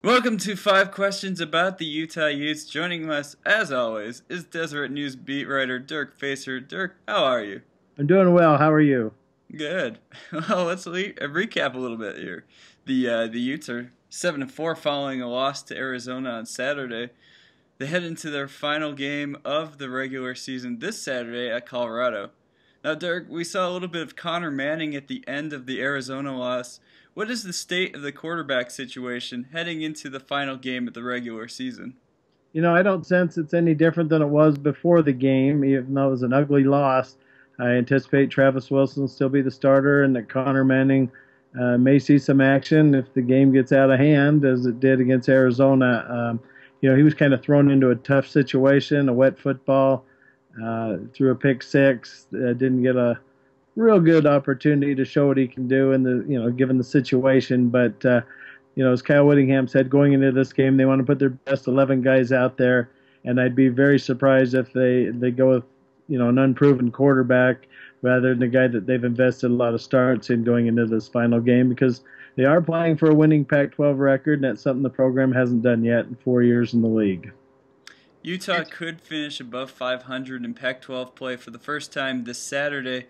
Welcome to 5 Questions About the Utah Utes. Joining us, as always, is Deseret News beatwriter Dirk Facer. Dirk, how are you? I'm doing well. How are you? Good. Well, let's recap a little bit here. The Utes are 7-4 following a loss to Arizona on Saturday. They head into their final game of the regular season this Saturday at Colorado. Now, Dirk, we saw a little bit of Connor Manning at the end of the Arizona loss. What is the state of the quarterback situation heading into the final game of the regular season? I don't sense it's any different than it was before the game, even though it was an ugly loss. I anticipate Travis Wilson will still be the starter and that Connor Manning may see some action if the game gets out of hand, as it did against Arizona. He was kind of thrown into a tough situation, a wet football, threw a pick six, didn't get a real good opportunity to show what he can do in given the situation. But as Kyle Whittingham said, going into this game, they want to put their best 11 guys out there, and I'd be very surprised if they go with an unproven quarterback rather than a guy that they've invested a lot of starts in going into this final game, because they are playing for a winning Pac-12 record, and that's something the program hasn't done yet in 4 years in the league. Utah could finish above 500 in Pac-12 play for the first time this Saturday.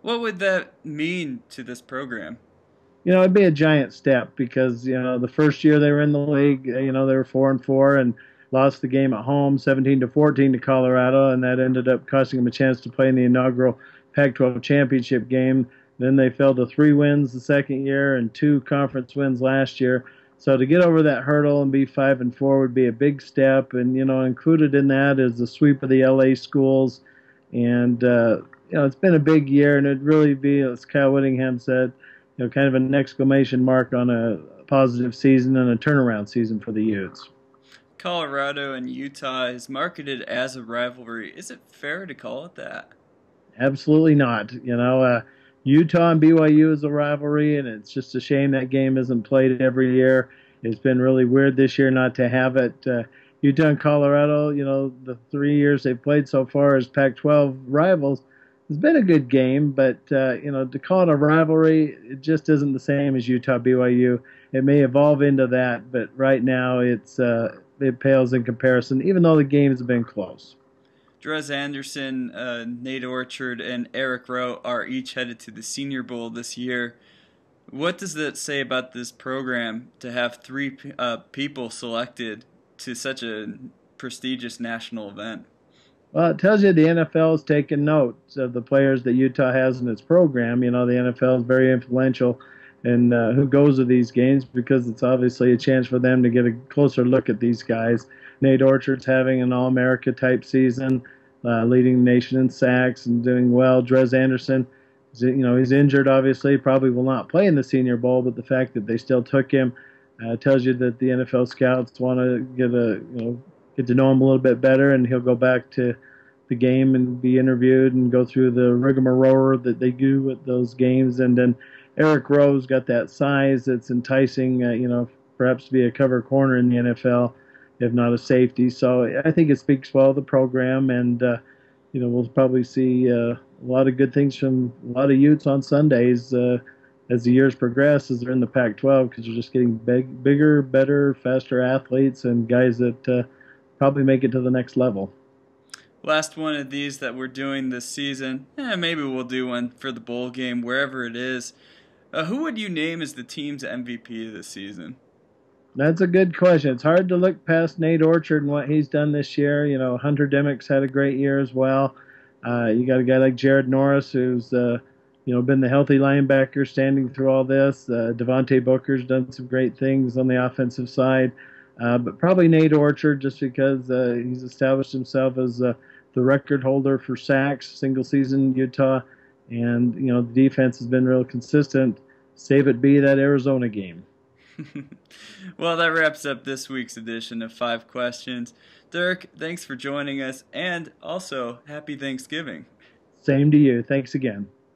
What would that mean to this program? It'd be a giant step because the first year they were in the league, they were 4-4 and lost the game at home, 17-14 to Colorado, and that ended up costing them a chance to play in the inaugural Pac-12 championship game. Then they fell to 3 wins the second year and 2 conference wins last year. So to get over that hurdle and be 5-4 would be a big step, and included in that is the sweep of the LA schools, and it's been a big year, and it'd really be, as Kyle Whittingham said, kind of an exclamation mark on a positive season and a turnaround season for the Utes. Colorado and Utah is marketed as a rivalry. Is it fair to call it that? Absolutely not. Utah and BYU is a rivalry, and it's just a shame that game isn't played every year. It's been really weird this year not to have it. Utah and Colorado, the 3 years they've played so far as Pac-12 rivals, it's been a good game, but to call it a rivalry, it just isn't the same as Utah BYU. It may evolve into that, but right now it pales in comparison, even though the games have been close. Dres Anderson, Nate Orchard, and Eric Rowe are each headed to the Senior Bowl this year. What does that say about this program to have three people selected to such a prestigious national event? Well, it tells you the NFL is taking notes of the players that Utah has in its program. The NFL is very influential in who goes to these games because it's obviously a chance for them to get a closer look at these guys. Nate Orchard's having an All-America type season, leading the nation in sacks and doing well. Dres Anderson, he's injured, obviously, probably will not play in the Senior Bowl, but the fact that they still took him tells you that the NFL scouts want to get to know him a little bit better, and he'll go back to the game and be interviewed and go through the rigmarole that they do at those games. And then Eric Rowe's got that size that's enticing, perhaps to be a cover corner in the NFL, if not a safety. So I think it speaks well of the program, and we'll probably see a lot of good things from a lot of Utes on Sundays as the years progress, as they're in the Pac-12, because they're just getting bigger, better, faster athletes and guys that probably make it to the next level. Last one of these that we're doing this season. Maybe we'll do one for the bowl game, wherever it is. Who would you name as the team's MVP this season? That's a good question. It's hard to look past Nate Orchard and what he's done this year. Hunter Demick's had a great year as well. You got a guy like Jared Norris, who's been the healthy linebacker standing through all this. Devontae Booker's done some great things on the offensive side. But probably Nate Orchard, just because he's established himself as the record holder for sacks, single season Utah, and the defense has been real consistent. Save it be that Arizona game. Well, that wraps up this week's edition of 5 Questions. Dirk, thanks for joining us, and also happy Thanksgiving. Same to you. Thanks again.